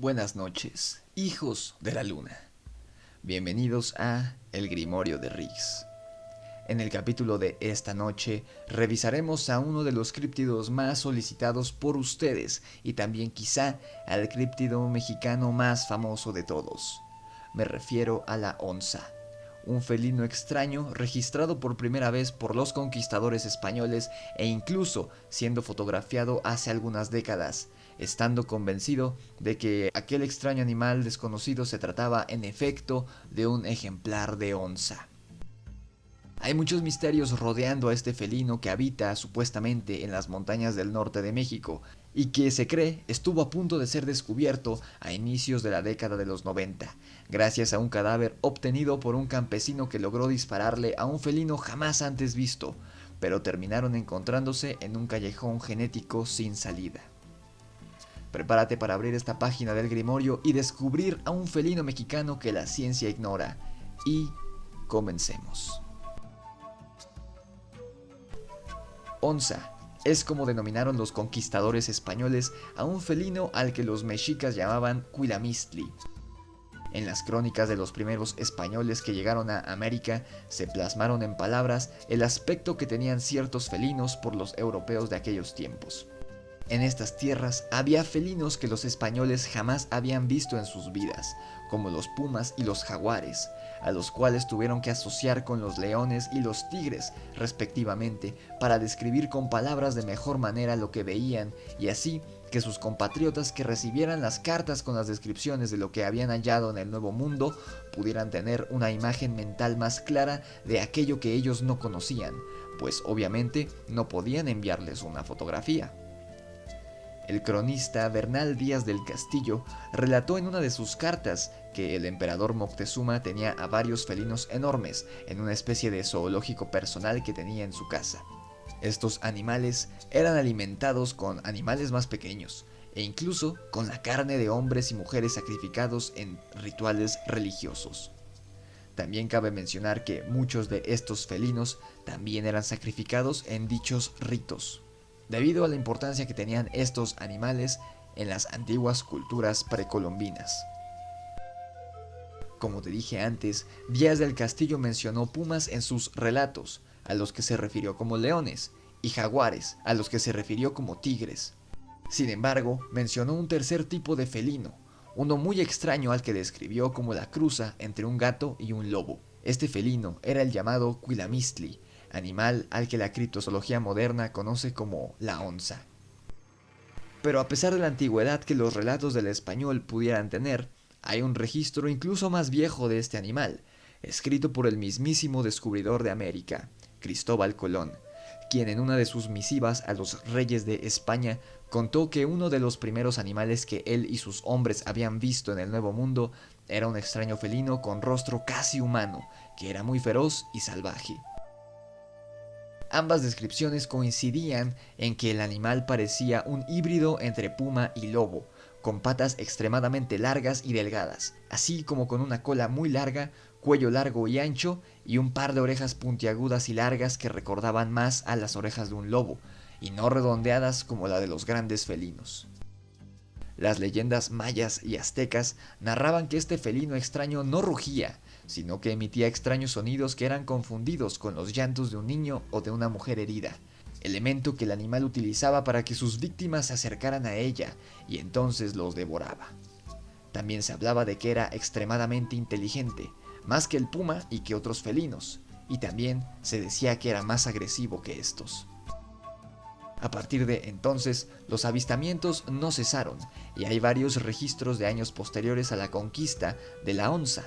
Buenas noches, hijos de la luna. Bienvenidos a El Grimorio de Riggs. En el capítulo de esta noche revisaremos a uno de los críptidos más solicitados por ustedes y también quizá al críptido mexicano más famoso de todos. Me refiero a la onza, un felino extraño registrado por primera vez por los conquistadores españoles e incluso siendo fotografiado hace algunas décadas, estando convencido de que aquel extraño animal desconocido se trataba en efecto de un ejemplar de onza. Hay muchos misterios rodeando a este felino que habita supuestamente en las montañas del norte de México y que se cree estuvo a punto de ser descubierto a inicios de la década de los 90, gracias a un cadáver obtenido por un campesino que logró dispararle a un felino jamás antes visto, pero terminaron encontrándose en un callejón genético sin salida. Prepárate para abrir esta página del Grimorio y descubrir a un felino mexicano que la ciencia ignora. Y comencemos. Onza es como denominaron los conquistadores españoles a un felino al que los mexicas llamaban Cuilamistli. En las crónicas de los primeros españoles que llegaron a América se plasmaron en palabras el aspecto que tenían ciertos felinos por los europeos de aquellos tiempos. En estas tierras había felinos que los españoles jamás habían visto en sus vidas, como los pumas y los jaguares, a los cuales tuvieron que asociar con los leones y los tigres, respectivamente, para describir con palabras de mejor manera lo que veían, y así que sus compatriotas que recibieran las cartas con las descripciones de lo que habían hallado en el Nuevo Mundo pudieran tener una imagen mental más clara de aquello que ellos no conocían, pues obviamente no podían enviarles una fotografía. El cronista Bernal Díaz del Castillo relató en una de sus cartas que el emperador Moctezuma tenía a varios felinos enormes en una especie de zoológico personal que tenía en su casa. Estos animales eran alimentados con animales más pequeños e incluso con la carne de hombres y mujeres sacrificados en rituales religiosos. También cabe mencionar que muchos de estos felinos también eran sacrificados en dichos ritos, debido a la importancia que tenían estos animales en las antiguas culturas precolombinas. Como te dije antes, Díaz del Castillo mencionó pumas en sus relatos, a los que se refirió como leones, y jaguares, a los que se refirió como tigres. Sin embargo, mencionó un tercer tipo de felino, uno muy extraño al que describió como la cruza entre un gato y un lobo. Este felino era el llamado Cuilamistli, animal al que la criptozoología moderna conoce como la onza. Pero a pesar de la antigüedad que los relatos del español pudieran tener, hay un registro incluso más viejo de este animal, escrito por el mismísimo descubridor de América, Cristóbal Colón, quien en una de sus misivas a los reyes de España contó que uno de los primeros animales que él y sus hombres habían visto en el Nuevo Mundo era un extraño felino con rostro casi humano, que era muy feroz y salvaje. Ambas descripciones coincidían en que el animal parecía un híbrido entre puma y lobo, con patas extremadamente largas y delgadas, así como con una cola muy larga, cuello largo y ancho, y un par de orejas puntiagudas y largas que recordaban más a las orejas de un lobo, y no redondeadas como la de los grandes felinos. Las leyendas mayas y aztecas narraban que este felino extraño no rugía, sino que emitía extraños sonidos que eran confundidos con los llantos de un niño o de una mujer herida, elemento que el animal utilizaba para que sus víctimas se acercaran a ella y entonces los devoraba. También se hablaba de que era extremadamente inteligente, más que el puma y que otros felinos, y también se decía que era más agresivo que estos. A partir de entonces, los avistamientos no cesaron, y hay varios registros de años posteriores a la conquista de la onza,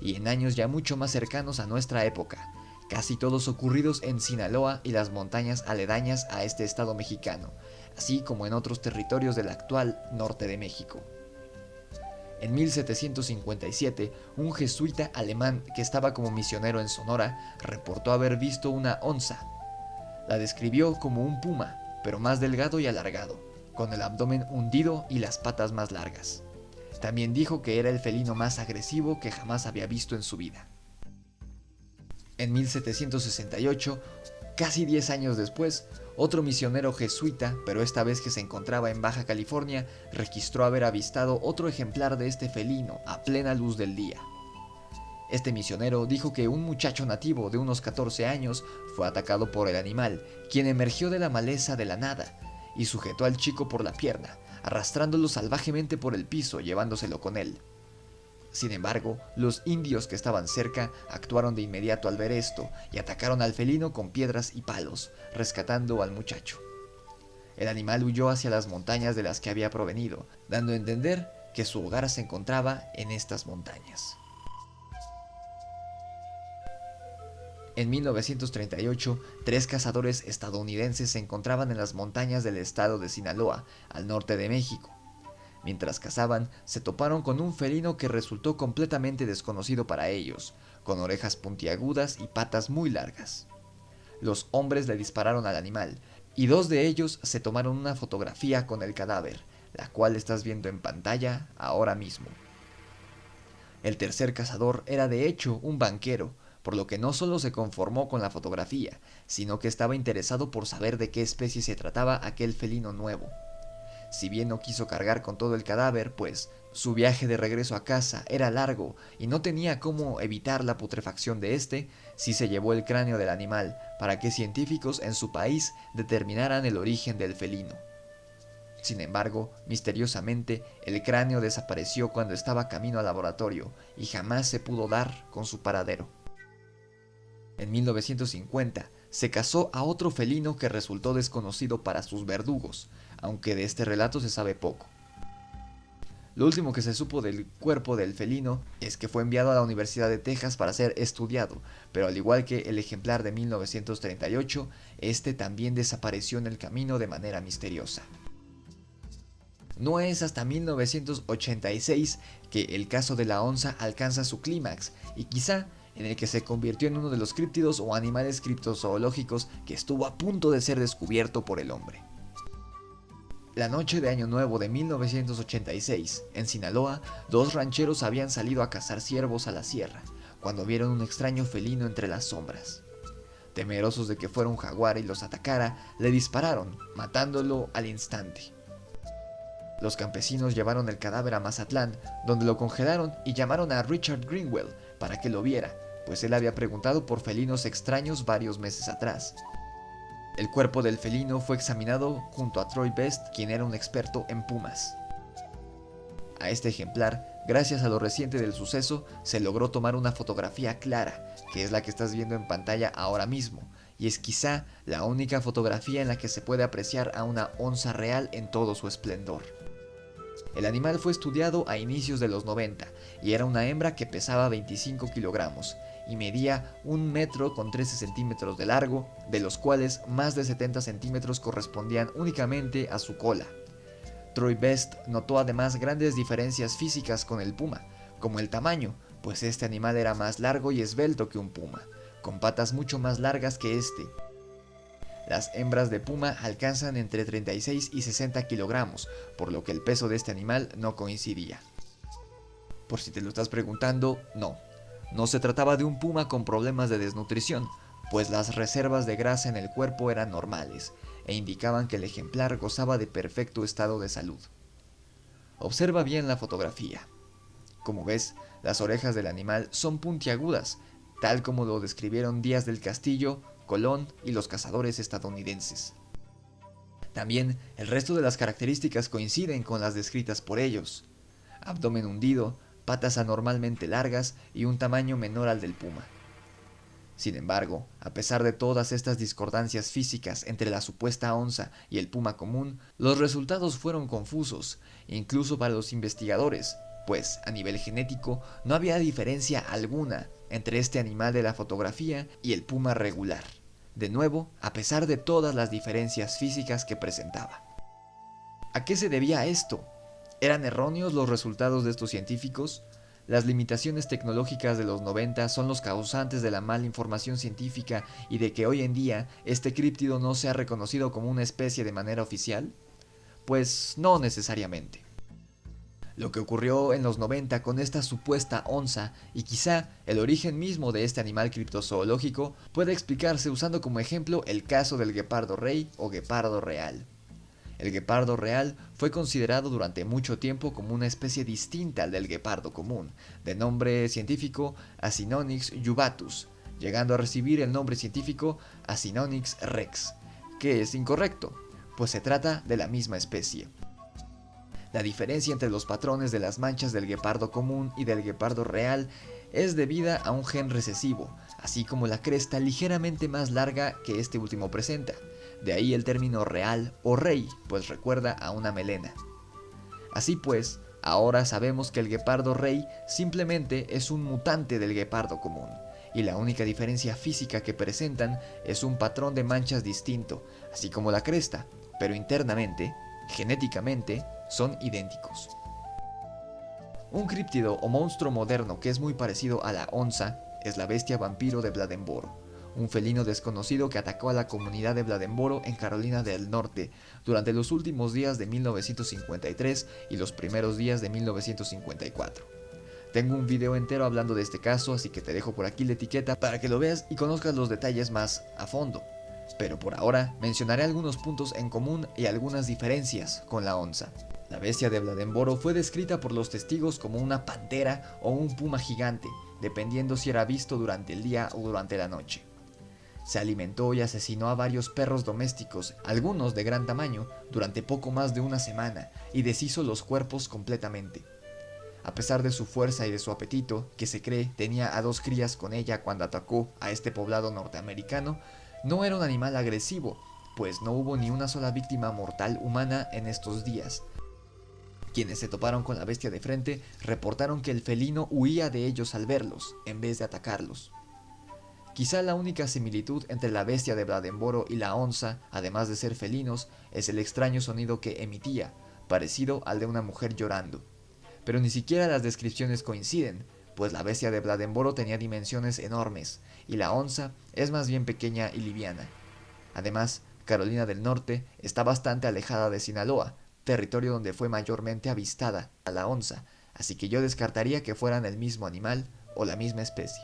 y en años ya mucho más cercanos a nuestra época, casi todos ocurridos en Sinaloa y las montañas aledañas a este estado mexicano, así como en otros territorios del actual norte de México. En 1757, un jesuita alemán que estaba como misionero en Sonora reportó haber visto una onza. La describió como un puma, pero más delgado y alargado, con el abdomen hundido y las patas más largas. También dijo que era el felino más agresivo que jamás había visto en su vida. En 1768, casi 10 años después, Otro misionero jesuita, pero esta vez que se encontraba en Baja California, registró haber avistado otro ejemplar de este felino a plena luz del día. Este misionero dijo que un muchacho nativo de unos 14 años fue atacado por el animal, quien emergió de la maleza de la nada y sujetó al chico por la pierna, arrastrándolo salvajemente por el piso, llevándoselo con él. Sin embargo, los indios que estaban cerca actuaron de inmediato al ver esto y atacaron al felino con piedras y palos, rescatando al muchacho. El animal huyó hacia las montañas de las que había provenido, dando a entender que su hogar se encontraba en estas montañas. En 1938, 3 cazadores estadounidenses se encontraban en las montañas del estado de Sinaloa, al norte de México. Mientras cazaban, se toparon con un felino que resultó completamente desconocido para ellos, con orejas puntiagudas y patas muy largas. Los hombres le dispararon al animal, y 2 de ellos se tomaron una fotografía con el cadáver, la cual estás viendo en pantalla ahora mismo. El tercer cazador era de hecho un banquero, por lo que no solo se conformó con la fotografía, sino que estaba interesado por saber de qué especie se trataba aquel felino nuevo. Si bien no quiso cargar con todo el cadáver, pues su viaje de regreso a casa era largo y no tenía cómo evitar la putrefacción de este, sí se llevó el cráneo del animal para que científicos en su país determinaran el origen del felino. Sin embargo, misteriosamente, el cráneo desapareció cuando estaba camino al laboratorio y jamás se pudo dar con su paradero. En 1950 se cazó a otro felino que resultó desconocido para sus verdugos, aunque de este relato se sabe poco. Lo último que se supo del cuerpo del felino es que fue enviado a la Universidad de Texas para ser estudiado, pero al igual que el ejemplar de 1938, este también desapareció en el camino de manera misteriosa. No es hasta 1986 que el caso de la onza alcanza su clímax, y quizá en el que se convirtió en uno de los críptidos o animales criptozoológicos que estuvo a punto de ser descubierto por el hombre. La noche de Año Nuevo de 1986, en Sinaloa, 2 rancheros habían salido a cazar ciervos a la sierra, cuando vieron un extraño felino entre las sombras. Temerosos de que fuera un jaguar y los atacara, le dispararon, matándolo al instante. Los campesinos llevaron el cadáver a Mazatlán, donde lo congelaron y llamaron a Richard Greenwell para que lo viera, pues él había preguntado por felinos extraños varios meses atrás. El cuerpo del felino fue examinado junto a Troy Best, quien era un experto en pumas. A este ejemplar, gracias a lo reciente del suceso, se logró tomar una fotografía clara, que es la que estás viendo en pantalla ahora mismo, y es quizá la única fotografía en la que se puede apreciar a una onza real en todo su esplendor. El animal fue estudiado a inicios de los 90 y era una hembra que pesaba 25 kilogramos y medía 1 metro con 13 centímetros de largo, de los cuales más de 70 centímetros correspondían únicamente a su cola. Troy Best notó además grandes diferencias físicas con el puma, como el tamaño, pues este animal era más largo y esbelto que un puma, con patas mucho más largas que este. Las hembras de puma alcanzan entre 36 y 60 kilogramos, por lo que el peso de este animal no coincidía. Por si te lo estás preguntando, no se trataba de un puma con problemas de desnutrición, pues las reservas de grasa en el cuerpo eran normales e indicaban que el ejemplar gozaba de perfecto estado de salud. Observa bien la fotografía. Como ves, las orejas del animal son puntiagudas, tal como lo describieron Díaz del Castillo, Colón y los cazadores estadounidenses. También el resto de las características coinciden con las descritas por ellos: abdomen hundido, patas anormalmente largas y un tamaño menor al del puma. Sin embargo, a pesar de todas estas discordancias físicas entre la supuesta onza y el puma común, los resultados fueron confusos, incluso para los investigadores, pues a nivel genético no había diferencia alguna entre este animal de la fotografía y el puma regular. De nuevo, a pesar de todas las diferencias físicas que presentaba. ¿A qué se debía esto? ¿Eran erróneos los resultados de estos científicos? Las limitaciones tecnológicas de los 90 son los causantes de la mala información científica y de que hoy en día este críptido no sea reconocido como una especie de manera oficial. Pues no necesariamente. Lo que ocurrió en los 90 con esta supuesta onza y quizá el origen mismo de este animal criptozoológico puede explicarse usando como ejemplo el caso del guepardo rey o guepardo real. El guepardo real fue considerado durante mucho tiempo como una especie distinta al del guepardo común, de nombre científico Acinonyx jubatus, llegando a recibir el nombre científico Acinonyx rex, que es incorrecto, pues se trata de la misma especie. La diferencia entre los patrones de las manchas del guepardo común y del guepardo real es debida a un gen recesivo, así como la cresta ligeramente más larga que este último presenta. De ahí el término real o rey, pues recuerda a una melena. Así pues, ahora sabemos que el guepardo rey simplemente es un mutante del guepardo común, y la única diferencia física que presentan es un patrón de manchas distinto, así como la cresta, pero internamente, genéticamente, son idénticos. Un críptido o monstruo moderno que es muy parecido a la onza es la bestia vampiro de Bladensboro, un felino desconocido que atacó a la comunidad de Bladensboro en Carolina del Norte durante los últimos días de 1953 y los primeros días de 1954. Tengo un video entero hablando de este caso, así que te dejo por aquí la etiqueta para que lo veas y conozcas los detalles más a fondo. Pero por ahora mencionaré algunos puntos en común y algunas diferencias con la onza. La bestia de Bladensboro fue descrita por los testigos como una pantera o un puma gigante, dependiendo si era visto durante el día o durante la noche. Se alimentó y asesinó a varios perros domésticos, algunos de gran tamaño, durante poco más de una semana, y deshizo los cuerpos completamente. A pesar de su fuerza y de su apetito, que se cree tenía a 2 crías con ella cuando atacó a este poblado norteamericano, no era un animal agresivo, pues no hubo ni una sola víctima mortal humana en estos días. Quienes se toparon con la bestia de frente reportaron que el felino huía de ellos al verlos, en vez de atacarlos. Quizá la única similitud entre la bestia de Bladensboro y la onza, además de ser felinos, es el extraño sonido que emitía, parecido al de una mujer llorando. Pero ni siquiera las descripciones coinciden, pues la bestia de Bladensboro tenía dimensiones enormes, y la onza es más bien pequeña y liviana. Además, Carolina del Norte está bastante alejada de Sinaloa, territorio donde fue mayormente avistada a la onza, así que yo descartaría que fueran el mismo animal o la misma especie.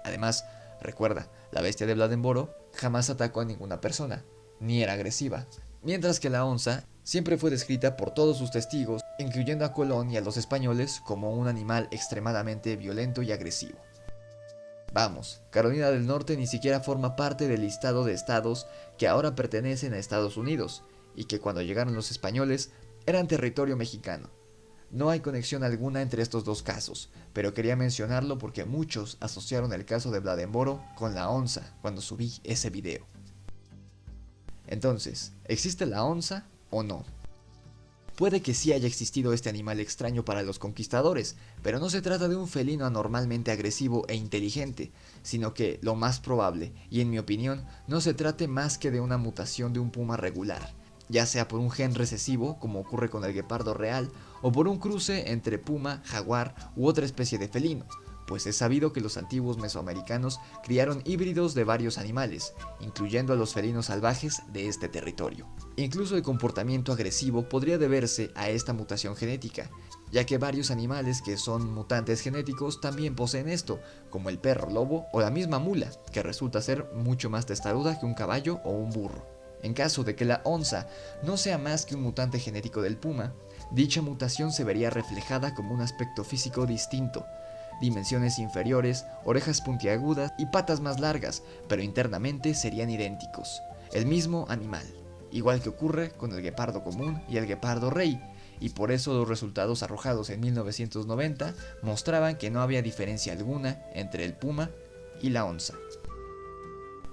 Además, recuerda, la bestia de Bladensboro jamás atacó a ninguna persona, ni era agresiva, mientras que la onza siempre fue descrita por todos sus testigos, incluyendo a Colón y a los españoles, como un animal extremadamente violento y agresivo. Vamos, Carolina del Norte ni siquiera forma parte del listado de estados que ahora pertenecen a Estados Unidos, y que cuando llegaron los españoles eran territorio mexicano. No hay conexión alguna entre estos dos casos, pero quería mencionarlo porque muchos asociaron el caso de Bladensboro con la onza cuando subí ese video. Entonces, ¿existe la onza o no? Puede que sí haya existido este animal extraño para los conquistadores, pero no se trata de un felino anormalmente agresivo e inteligente, sino que, lo más probable, y en mi opinión, no se trate más que de una mutación de un puma regular, ya sea por un gen recesivo, como ocurre con el guepardo real, o por un cruce entre puma, jaguar u otra especie de felino, pues es sabido que los antiguos mesoamericanos criaron híbridos de varios animales, incluyendo a los felinos salvajes de este territorio. Incluso el comportamiento agresivo podría deberse a esta mutación genética, ya que varios animales que son mutantes genéticos también poseen esto, como el perro lobo o la misma mula, que resulta ser mucho más testaruda que un caballo o un burro. En caso de que la onza no sea más que un mutante genético del puma, dicha mutación se vería reflejada como un aspecto físico distinto, dimensiones inferiores, orejas puntiagudas y patas más largas, pero internamente serían idénticos, el mismo animal, igual que ocurre con el guepardo común y el guepardo rey, y por eso los resultados arrojados en 1990 mostraban que no había diferencia alguna entre el puma y la onza.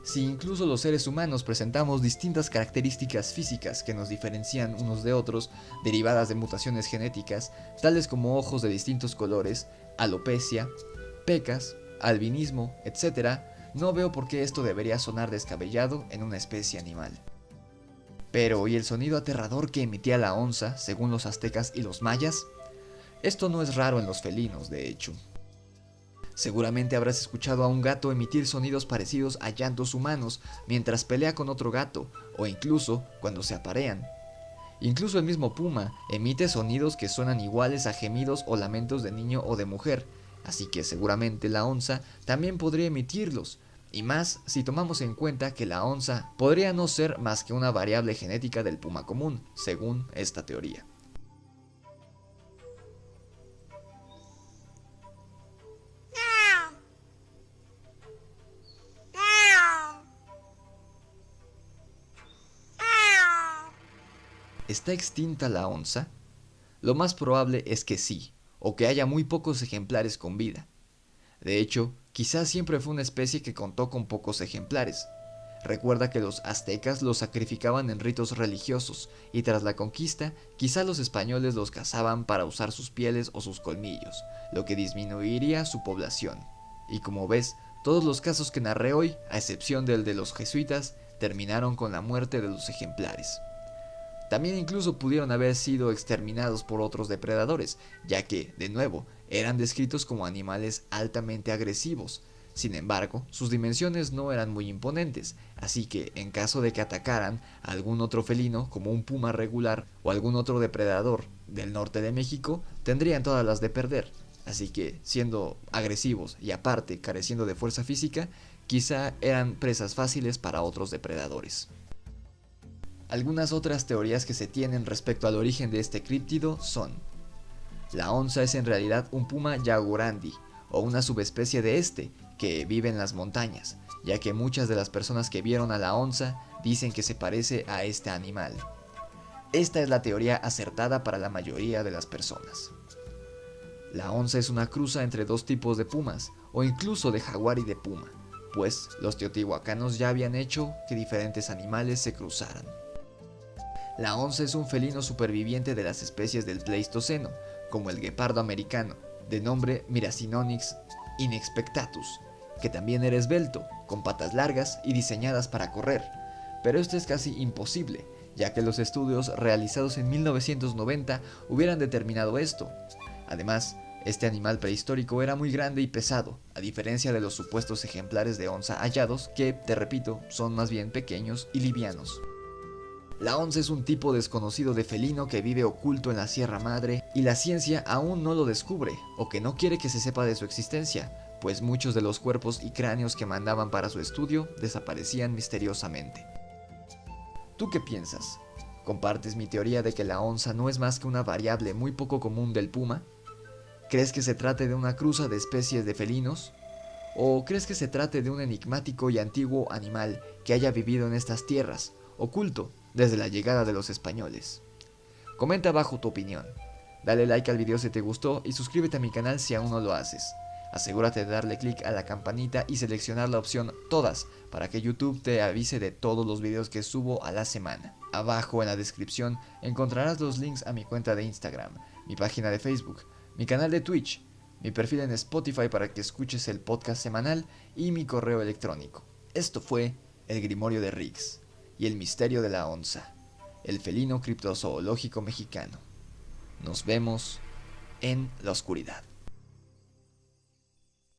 Si incluso los seres humanos presentamos distintas características físicas que nos diferencian unos de otros, derivadas de mutaciones genéticas, tales como ojos de distintos colores, alopecia, pecas, albinismo, etc., no veo por qué esto debería sonar descabellado en una especie animal. Pero, ¿y el sonido aterrador que emitía la onza, según los aztecas y los mayas? Esto no es raro en los felinos, de hecho. Seguramente habrás escuchado a un gato emitir sonidos parecidos a llantos humanos mientras pelea con otro gato, o incluso cuando se aparean. Incluso el mismo puma emite sonidos que suenan iguales a gemidos o lamentos de niño o de mujer, así que seguramente la onza también podría emitirlos, y más si tomamos en cuenta que la onza podría no ser más que una variable genética del puma común, según esta teoría. ¿Está extinta la onza? Lo más probable es que sí, o que haya muy pocos ejemplares con vida. De hecho, quizás siempre fue una especie que contó con pocos ejemplares. Recuerda que los aztecas los sacrificaban en ritos religiosos y tras la conquista, quizá los españoles los cazaban para usar sus pieles o sus colmillos, lo que disminuiría su población. Y como ves, todos los casos que narré hoy, a excepción del de los jesuitas, terminaron con la muerte de los ejemplares. También incluso pudieron haber sido exterminados por otros depredadores, ya que, de nuevo, eran descritos como animales altamente agresivos. Sin embargo, sus dimensiones no eran muy imponentes, así que en caso de que atacaran a algún otro felino como un puma regular o algún otro depredador del norte de México, tendrían todas las de perder. Así que, siendo agresivos y aparte careciendo de fuerza física, quizá eran presas fáciles para otros depredadores. Algunas otras teorías que se tienen respecto al origen de este críptido son: la onza es en realidad un puma yagurandi, o una subespecie de este, que vive en las montañas, ya que muchas de las personas que vieron a la onza dicen que se parece a este animal. Esta es la teoría acertada para la mayoría de las personas. La onza es una cruza entre dos tipos de pumas, o incluso de jaguar y de puma, pues los teotihuacanos ya habían hecho que diferentes animales se cruzaran. La onza es un felino superviviente de las especies del Pleistoceno, como el guepardo americano, de nombre Miracinonyx inexpectatus, que también era esbelto, con patas largas y diseñadas para correr. Pero esto es casi imposible, ya que los estudios realizados en 1990 hubieran determinado esto. Además, este animal prehistórico era muy grande y pesado, a diferencia de los supuestos ejemplares de onza hallados, que, te repito, son más bien pequeños y livianos. La onza es un tipo desconocido de felino que vive oculto en la Sierra Madre y la ciencia aún no lo descubre o que no quiere que se sepa de su existencia, pues muchos de los cuerpos y cráneos que mandaban para su estudio desaparecían misteriosamente. ¿Tú qué piensas? ¿Compartes mi teoría de que la onza no es más que una variable muy poco común del puma? ¿Crees que se trate de una cruza de especies de felinos? ¿O crees que se trate de un enigmático y antiguo animal que haya vivido en estas tierras, oculto desde la llegada de los españoles? Comenta abajo tu opinión. Dale like al video si te gustó y suscríbete a mi canal si aún no lo haces. Asegúrate de darle clic a la campanita y seleccionar la opción Todas para que YouTube te avise de todos los videos que subo a la semana. Abajo en la descripción encontrarás los links a mi cuenta de Instagram, mi página de Facebook, mi canal de Twitch, mi perfil en Spotify para que escuches el podcast semanal y mi correo electrónico. Esto fue El Grimorio de Riggs y el misterio de la onza, el felino criptozoológico mexicano. Nos vemos en la oscuridad.